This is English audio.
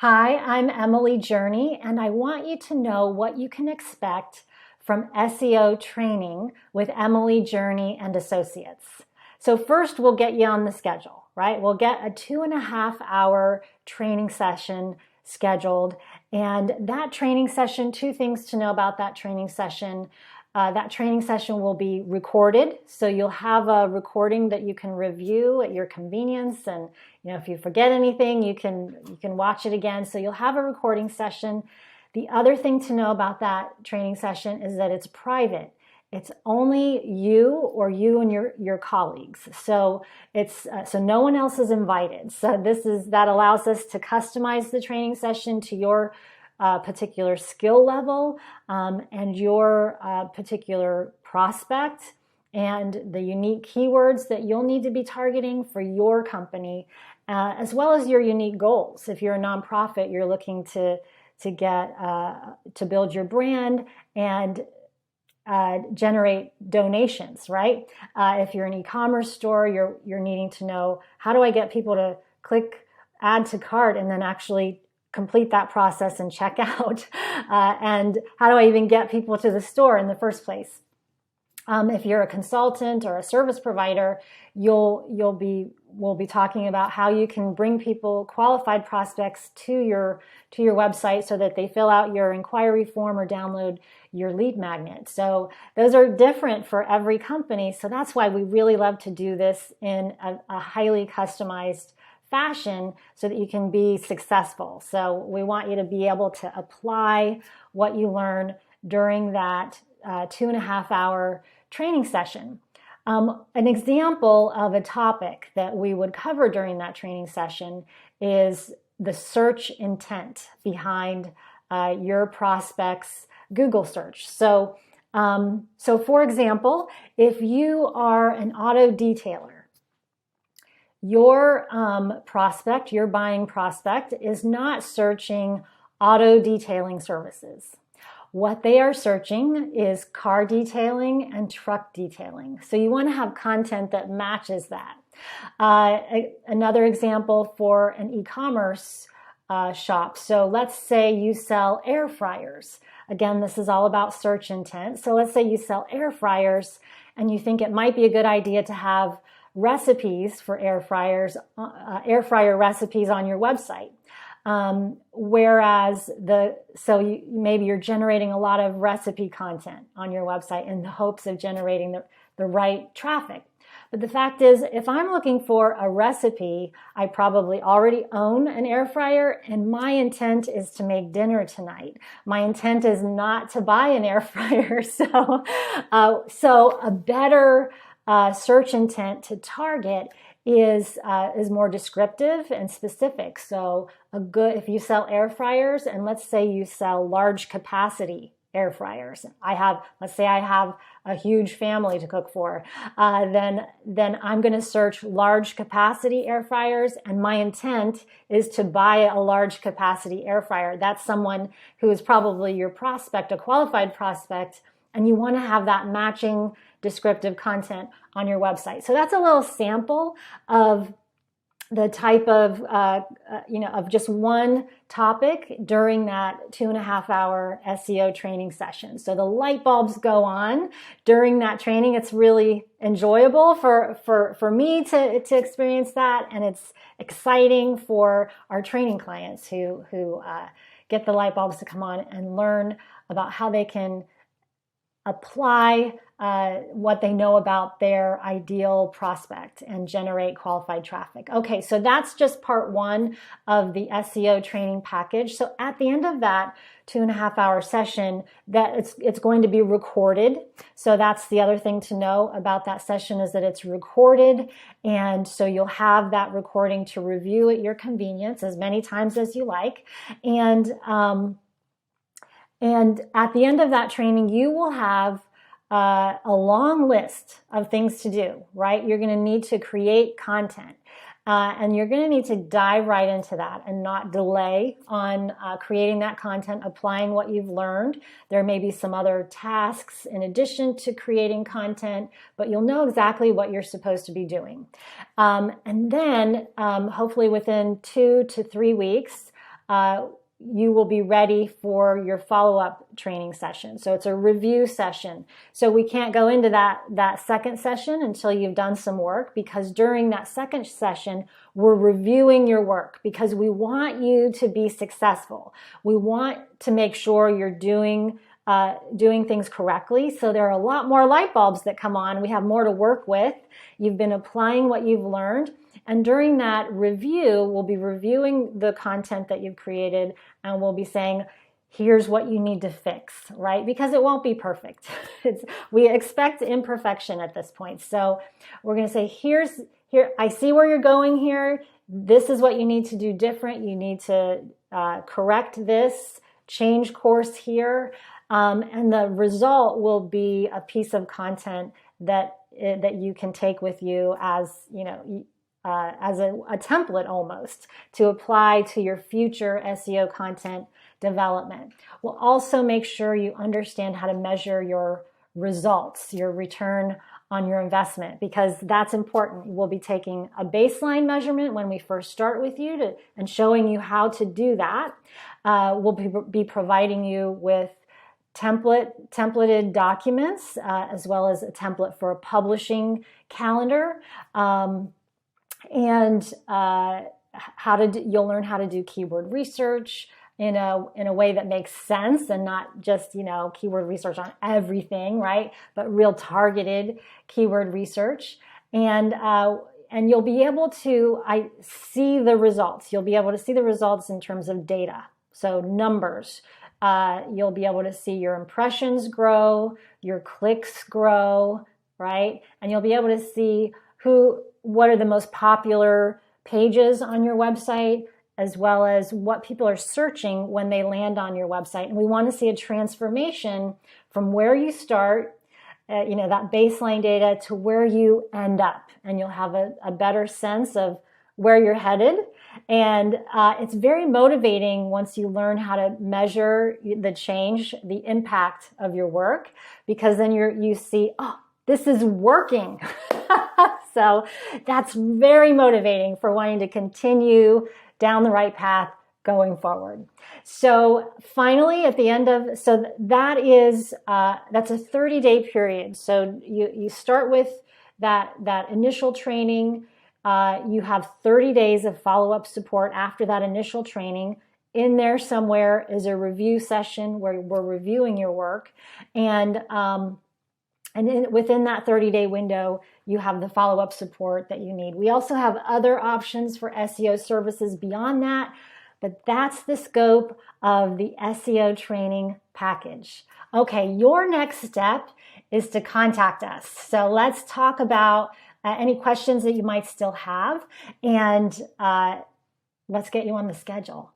Hi, I'm Emily Journey, and I want you to know what you can expect from SEO training with Emily Journey and Associates. So first, we'll get you on the schedule, right? We'll get a 2.5-hour training session scheduled, and that training session, two things to know about that training session. That training session will be recorded, so you'll have a recording that you can review at your convenience, and if you forget anything, you can watch it again. So you'll have a recording session. The other thing to know about that training session is that it's private. It's only you and your colleagues. So so no one else is invited. So that allows us to customize the training session to your particular skill level and your particular prospect and the unique keywords that you'll need to be targeting for your company, as well as your unique goals. If you're a nonprofit, you're looking to build your brand and generate donations, right? If you're an e-commerce store, you're needing to know, how do I get people to click add to cart and then actually complete that process and check out? And how do I even get people to the store in the first place? If you're a consultant or a service provider, we'll be talking about how you can bring people, qualified prospects, to your website so that they fill out your inquiry form or download your lead magnet. So those are different for every company. So that's why we really love to do this in a highly customized fashion so that you can be successful. So we want you to be able to apply what you learn during that 2.5-hour training session. An example of a topic that we would cover during that training session is the search intent behind your prospect's Google search. So for example, if you are an auto detailer, your prospect, your buying prospect, is not searching auto detailing services. What they are searching is car detailing and truck detailing. So you want to have content that matches that. Another example for an e-commerce shop. So let's say you sell air fryers. Again, this is all about search intent. So let's say you sell air fryers and you think it might be a good idea to have recipes for air fryer recipes on your website. Maybe you're generating a lot of recipe content on your website in the hopes of generating the right traffic. But the fact is, if I'm looking for a recipe, I probably already own an air fryer, and my intent is to make dinner tonight. My intent is not to buy an air fryer. So a better search intent to target is more descriptive and specific. So if you sell air fryers, and let's say you sell large capacity air fryers, let's say I have a huge family to cook for, then I'm going to search large capacity air fryers, and my intent is to buy a large capacity air fryer. That's someone who is probably your prospect, a qualified prospect, and you want to have that matching descriptive content on your website. So that's a little sample of the type of, of just one topic during that 2.5-hour SEO training session. So the light bulbs go on during that training. It's really enjoyable for me to experience that, and it's exciting for our training clients who get the light bulbs to come on and learn about how they can apply what they know about their ideal prospect and generate qualified traffic. Okay, so that's just part one of the SEO training package. So at the end of that 2.5-hour session, that it's going to be recorded. So that's the other thing to know about that session, is that it's recorded, and so you'll have that recording to review at your convenience as many times as you like. And at the end of that training, you will have a long list of things to do, right? You're going to need to create content, and you're going to need to dive right into that and not delay on creating that content, applying what you've learned. There may be some other tasks in addition to creating content, but you'll know exactly what you're supposed to be doing. And then hopefully within 2 to 3 weeks, you will be ready for your follow-up training session. So it's a review session. So we can't go into that second session until you've done some work, because during that second session, we're reviewing your work because we want you to be successful. We want to make sure you're doing things correctly. So there are a lot more light bulbs that come on. We have more to work with. You've been applying what you've learned. And during that review, we'll be reviewing the content that you've created, and we'll be saying, here's what you need to fix, right? Because it won't be perfect. We expect imperfection at this point. So we're going to say, here, I see where you're going here. This is what you need to do different. You need to correct this, change course here. And the result will be a piece of content that you can take with you as, as a template almost to apply to your future SEO content development. We'll also make sure you understand how to measure your results, your return on your investment, because that's important. We'll be taking a baseline measurement when we first start with you and showing you how to do that. We'll be providing you with templated documents, as well as a template for a publishing calendar. And you'll learn how to do keyword research in a way that makes sense, and not just, keyword research on everything, right? But real targeted keyword research. And you'll be able to see the results. You'll be able to see the results in terms of data. So numbers. You'll be able to see your impressions grow, your clicks grow, right? And you'll be able to see what are the most popular pages on your website, as well as what people are searching when they land on your website. And we want to see a transformation from where you start, that baseline data, to where you end up. And you'll have a better sense of where you're headed. And it's very motivating once you learn how to measure the change, the impact of your work, because then you see, oh, this is working. So that's very motivating for wanting to continue down the right path going forward. So finally, at the end that's a 30-day period. So you start with that initial training. You have 30 days of follow-up support after that initial training. In there somewhere is a review session where we're reviewing your work. And within that 30-day window, you have the follow-up support that you need. We also have other options for SEO services beyond that, but that's the scope of the SEO training package. Okay, your next step is to contact us. So let's talk about any questions that you might still have, and let's get you on the schedule.